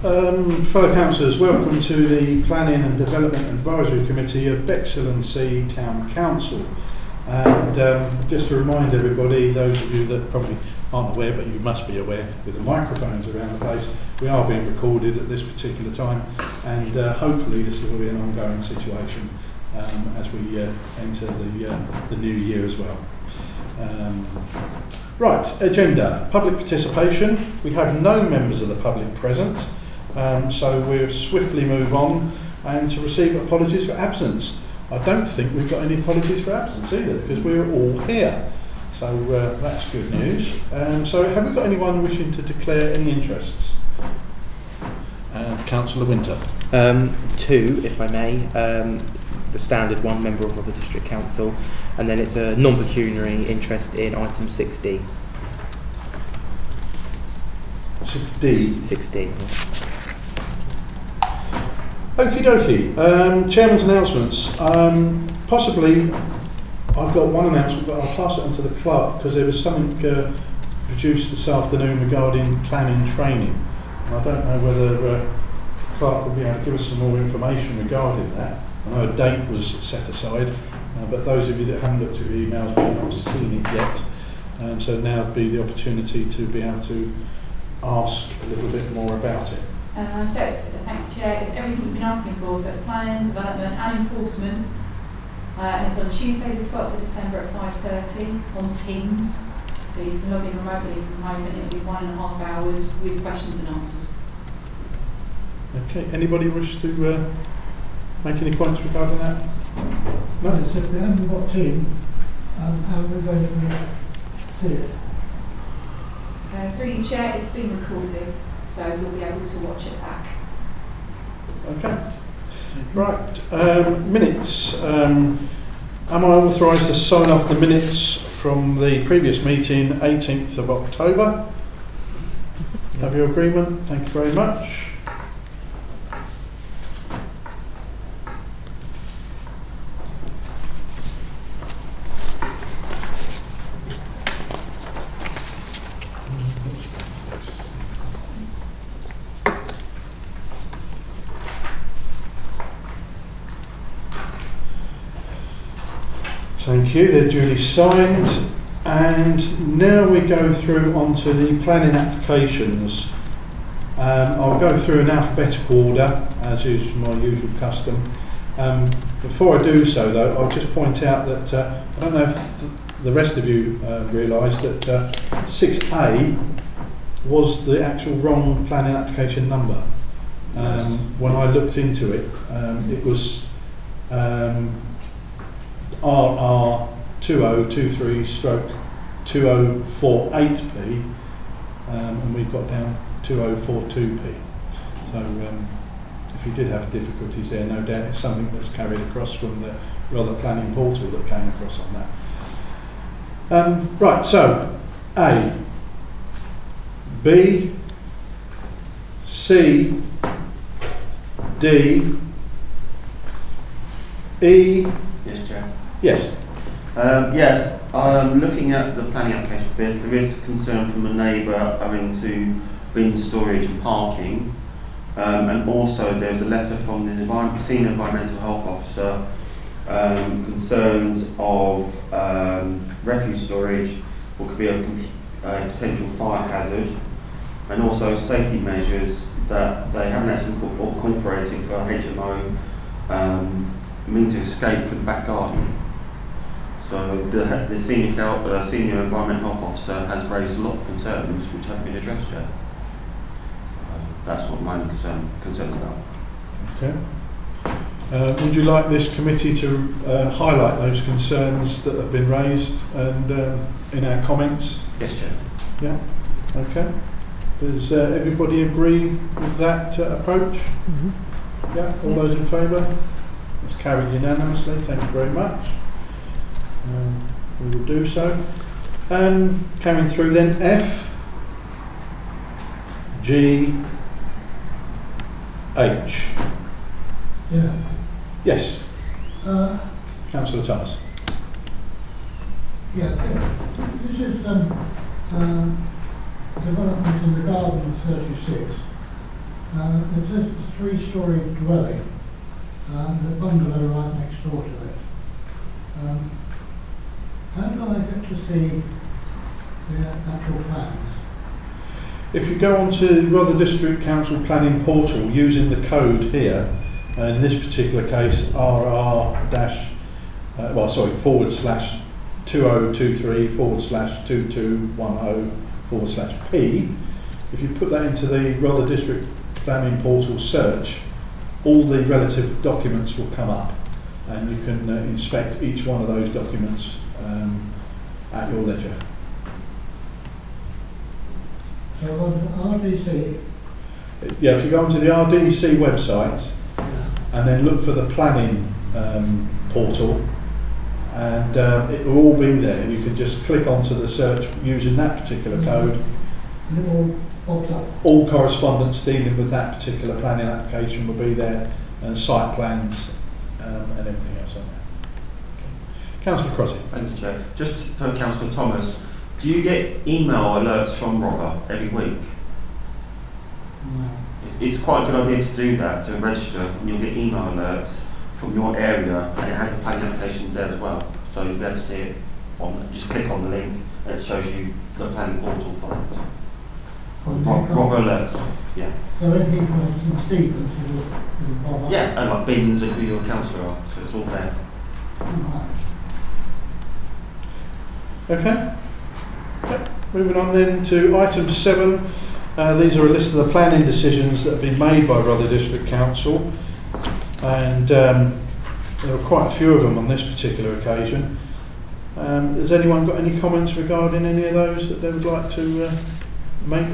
Fellow councillors, welcome to the Planning and Development Advisory Committee of Bexhill-on-Sea Town Council. And just to remind everybody, those of you that probably aren't aware, but you must be aware, with the microphones around the place, we are being recorded at this particular time, and hopefully this will be an ongoing situation as we enter the new year as well. Right, agenda. Public participation. We have no members of the public present, so we'll swiftly move on and to receive apologies for absence. I don't think we've got any apologies for absence either, because we're all here. So that's good news. So have we got anyone wishing to declare any interests? Councillor Winter. Two, if I may. The standard one, member of the district council, and then it's a non-pecuniary interest in item 6D. 6D? 6D. Okie dokie. Chairman's announcements. Possibly, I've got one announcement, but I'll pass it on to the clerk because there was something produced this afternoon regarding planning training. And I don't know whether the clerk will be able to give us some more information regarding that. I know a date was set aside, but those of you that haven't looked at your emails may not have seen it yet. So now would be the opportunity to be able to ask a little bit more about it. So it's, thank you, Chair, it's everything you've been asking for, so it's planning, development and enforcement. And it's on Tuesday the 12th of December at 5:30 on Teams. So you can log in remotely from home and it'll be 1.5 hours with questions and answers. Okay, anybody wish to make any points regarding that? No? So if we haven't got Teams, how are we going to see it? Through you, Chair, it's been recorded, so you'll be able to watch it back. Okay. Right. Minutes. Am I authorised to sign off the minutes from the previous meeting, 18th of October? Have your agreement? Thank you very much. Thank you, they're duly signed, and now we go through onto the planning applications. I'll go through in alphabetical order, as is my usual custom. Before I do so though, I'll just point out that I don't know if the rest of you realise that 6A was the actual wrong planning application number. When I looked into it, it was RR2023/2048P, and we've got down 2042P. So if you did have difficulties there, no doubt it's something that's carried across from the rather planning portal that came across on that. Right, so A, B, C, D, E. Yes, Chair. Yes. Yes, looking at the planning application for this, there is concern from a neighbour having to bin storage and parking, and also there's a letter from the Senior Environmental Health Officer, concerns of refuse storage, what could be a potential fire hazard, and also safety measures that they haven't actually incorporated for HMO means of escape for the back garden. So the senior environment health officer has raised a lot of concerns which haven't been addressed yet. So that's what my concern's about. Okay. Would you like this committee to highlight those concerns that have been raised and in our comments? Yes, Chair. Yeah. Okay. Does everybody agree with that approach? Mm-hmm. Yeah. All those in favour? It's carried unanimously. Thank you very much. We will do so. Carrying through then, F, G, H. Yeah. Yes. Councillor Thomas. Yes. This is development in the garden of 36. It says it's a 3-storey dwelling, and a bungalow right next door to it. How do I get to see the actual plans? If you go onto Rother District Council Planning Portal using the code here, in this particular case /2023/2210/P, if you put that into the Rother District Planning Portal search, all the relative documents will come up, and you can inspect each one of those documents at your leisure. So on RDC, Yeah, if you go onto the RDC website and then look for the planning portal, and it will all be there. You can just click onto the search using that particular code. and it all pops up. All correspondence dealing with that particular planning application will be there, and site plans and everything else on there. Councillor Crosby. Thank you, Chair. Just for Councillor Thomas, do you get email alerts from Rother every week? No. It's quite a good idea to do that, to register, and you'll get email alerts from your area, and it has the planning applications there as well. So you'll be able to see it just click on the link, and it shows you the planning portal for it. Rother alerts, yeah. So anything from Stevens will pop up? Yeah, and like bins and who your councillor are, so it's all there. Right. Okay. Yep. Moving on then to item 7. These are a list of the planning decisions that have been made by Rother District Council, and there are quite a few of them on this particular occasion. Has anyone got any comments regarding any of those that they would like to make?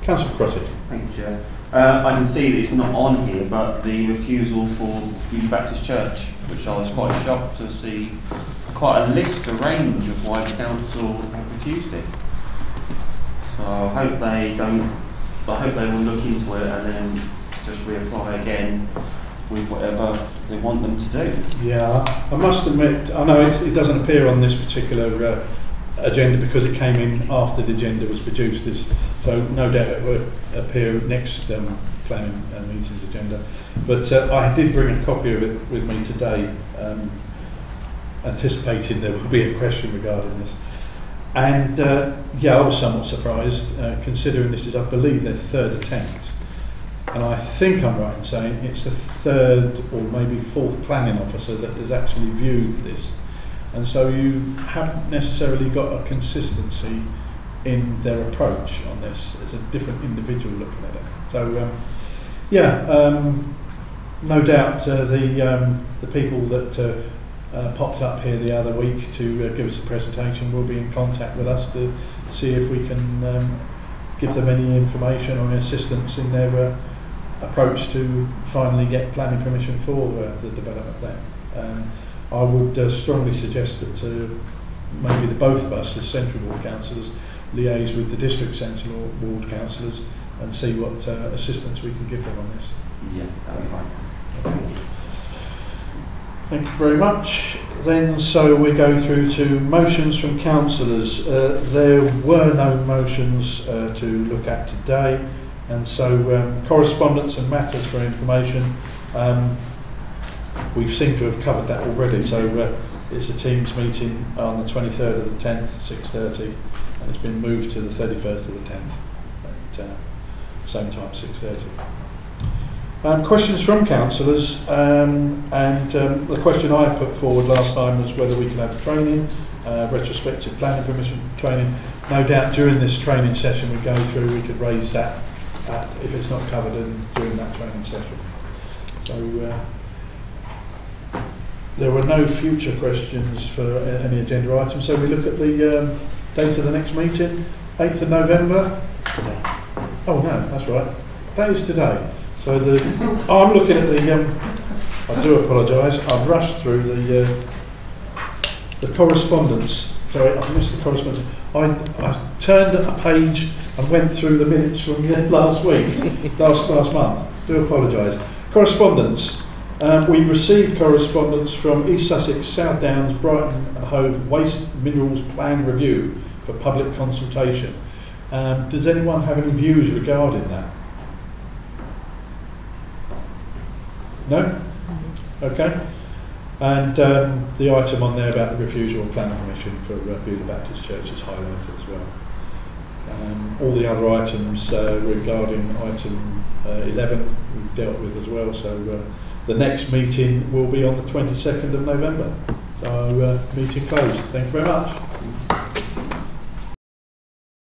Councillor Crotty. Thank you, Chair. I can see that it's not on here, but the refusal for Union Baptist Church, which I was quite shocked to see quite a list, a range of why the council have refused it. So I hope they will look into it and then just reapply again with whatever they want them to do. Yeah, I must admit, I know it doesn't appear on this particular agenda because it came in after the agenda was produced, so no doubt it will appear next planning meeting's agenda. But I did bring a copy of it with me today, anticipating there will be a question regarding this. And yeah, I was somewhat surprised, considering this is, I believe, their 3rd attempt. And I think I'm right in saying it's the 3rd or maybe 4th planning officer that has actually viewed this. And so you haven't necessarily got a consistency in their approach on this. It's a different individual looking at it. So yeah, no doubt the people that popped up here the other week to give us a presentation will be in contact with us to see if we can give them any information or any assistance in their approach to finally get planning permission for the development there. I would strongly suggest that maybe the both of us as Central Ward Councillors liaise with the District Central Ward Councillors and see what assistance we can give them on this. Yeah, that would be fine. Okay. Thank you very much. Then, so we go through to motions from councillors. There were no motions to look at today, and so correspondence and matters for information. We seem to have covered that already, so it's a Teams meeting on the 23rd of the 10th, 6:30, and it's been moved to the 31st of the 10th at same time, 6:30. Questions from councillors, and the question I put forward last time was whether we can have training, retrospective planning permission training. No doubt during this training session we go through, we could raise that if it's not covered during that training session. So there were no future questions for any agenda items, so we look at the date of the next meeting, 8th of November. Today. Oh no, that's right, that is today. So I'm looking at the, I do apologise, I've rushed through the correspondence. Sorry, I missed the correspondence. I turned a page and went through the minutes from last week, last month. Do apologise. Correspondence. We've received correspondence from East Sussex, South Downs, Brighton and Hove Waste Minerals Plan Review for public consultation. Does anyone have any views regarding that? No? Okay. And the item on there about the refusal of planning permission for Beulah Baptist Church is highlighted as well. All the other items regarding item 11 we've dealt with as well, so the next meeting will be on the 22nd of November. So meeting closed. Thank you very much.